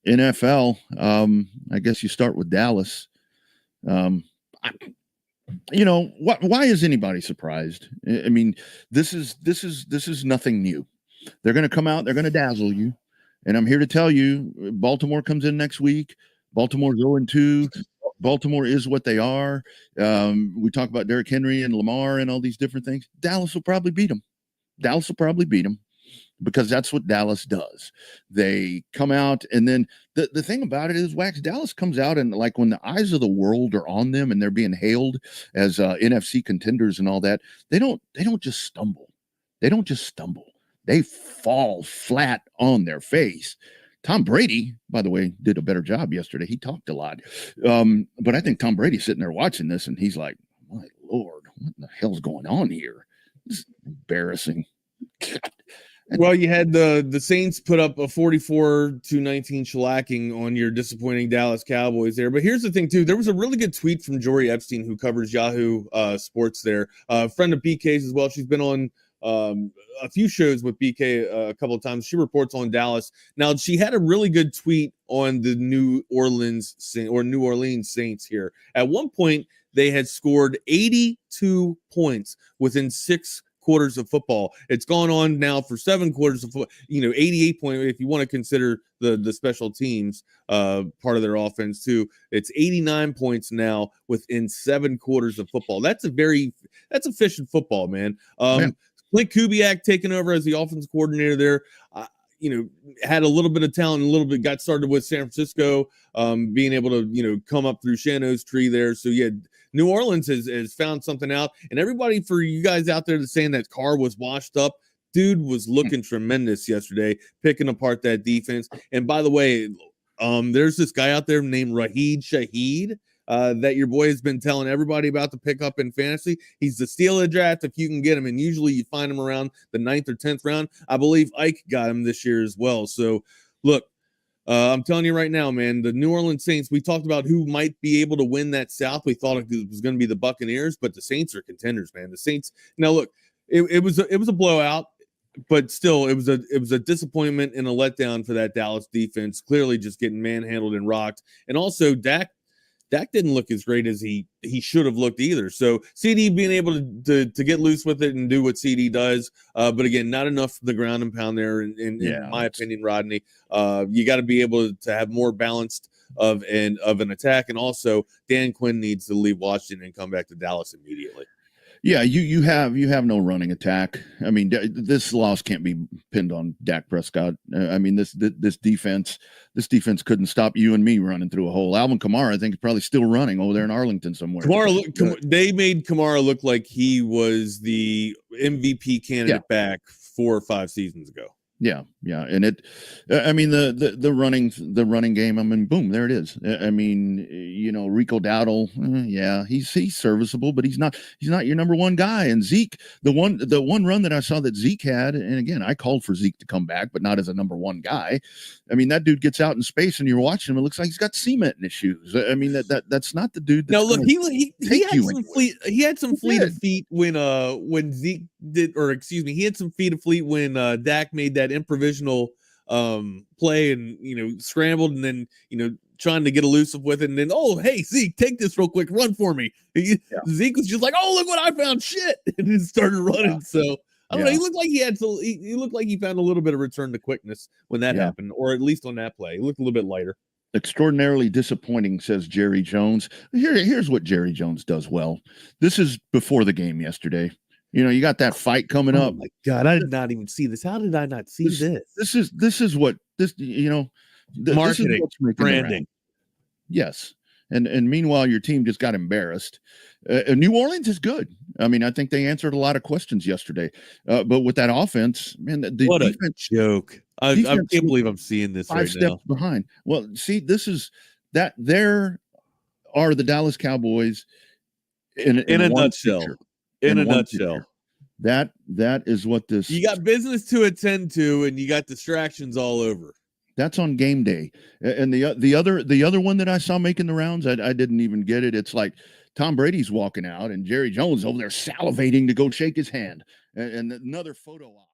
NFL, I guess you start with Dallas. Why is anybody surprised? I mean, this is nothing new. They're going to come out, they're going to dazzle you. And I'm here to tell you, Baltimore comes in next week. Baltimore's 0-2. Baltimore is what they are. We talk about Derrick Henry and Lamar and all these different things. Dallas will probably beat them. Because that's what Dallas does. They come out, and then the thing about it is, Wax, Dallas comes out, and like when the eyes of the world are on them and they're being hailed as NFC contenders and all that, they don't just stumble. They fall flat on their face. Tom Brady, by the way, did a better job yesterday. He talked a lot. But I think Tom Brady's sitting there watching this, and he's like, my Lord, what the hell's going on here? This is embarrassing. Well, you had the Saints put up a 44-19 shellacking on your disappointing Dallas Cowboys there. But here's the thing, too. There was a really good tweet from Jory Epstein, who covers Yahoo Sports there. A friend of BK's as well. She's been on a few shows with BK a couple of times. She reports on Dallas. Now, she had a really good tweet on the New Orleans Saints here. At one point, they had scored 82 points within 6 quarters of football. It's gone on now for 7 quarters of football, 88 points if you want to consider the special teams part of their offense too. It's 89 points now within 7 quarters of football. That's efficient football, man. Clint Kubiak taking over as the offensive coordinator there. Had a little bit of talent, got started with San Francisco, being able to, come up through Shano's tree there. So yeah, New Orleans has found something out. And everybody, for you guys out there that's saying that Carr was washed up, dude was looking tremendous yesterday, picking apart that defense. And by the way, there's this guy out there named Raheed Shaheed, that your boy has been telling everybody about to pick up in fantasy. He's the steal of the draft if you can get him, and usually you find him around the 9th or 10th round. I believe Ike got him this year as well. So, look, I'm telling you right now, man, the New Orleans Saints, we talked about who might be able to win that South. We thought it was going to be the Buccaneers, but the Saints are contenders, man. The Saints, now look, it was a blowout, but still, it was a disappointment and a letdown for that Dallas defense, clearly just getting manhandled and rocked. And also, Dak didn't look as great as he should have looked either. So CD being able to get loose with it and do what CD does, but again, not enough for the ground and pound there. In my opinion, Rodney, you got to be able to have more balanced of an attack, and also Dan Quinn needs to leave Washington and come back to Dallas immediately. Yeah, you have no running attack. I mean, this loss can't be pinned on Dak Prescott. I mean, this defense couldn't stop you and me running through a hole. Alvin Kamara, I think, is probably still running over there in Arlington somewhere. They made Kamara look like he was the MVP candidate back 4 or 5 seasons ago. Yeah, and the running game. I mean, boom, there it is. I mean, Rico Dowdle, he's serviceable, but he's not your number one guy. And Zeke, the one run that I saw that Zeke had, and again, I called for Zeke to come back, but not as a number one guy. I mean, that dude gets out in space, and you're watching him. It looks like he's got cement in his shoes. I mean, that's not the dude. Now look, he had some fleet of feet when Zeke did, or excuse me, he had some feet of fleet when Dak made that improvisational play and scrambled and then trying to get elusive with it, and then hey Zeke, take this real quick, run for me. Zeke was just like, look what I found, shit, and then started running. So I don't know, he looked like he found a little bit of return to quickness when that happened, or at least on that play he looked a little bit lighter. Extraordinarily disappointing, says Jerry Jones. Here's what Jerry Jones does well. This is before the game yesterday. You got that fight coming up. Oh my God, I did not even see this. How did I not see this? This is what marketing, this is what's branding. Yes. And meanwhile, your team just got embarrassed. New Orleans is good. I mean, I think they answered a lot of questions yesterday. But with that offense, man, what defense, a joke. I can't believe I'm seeing this 5 right steps now. Behind. Well, see, this is that. There are the Dallas Cowboys in a nutshell. Picture. In a nutshell. That is what this. You got business to attend to, and you got distractions all over. That's on game day. And the other one that I saw making the rounds, I didn't even get it. It's like Tom Brady's walking out, and Jerry Jones over there salivating to go shake his hand. And another photo op.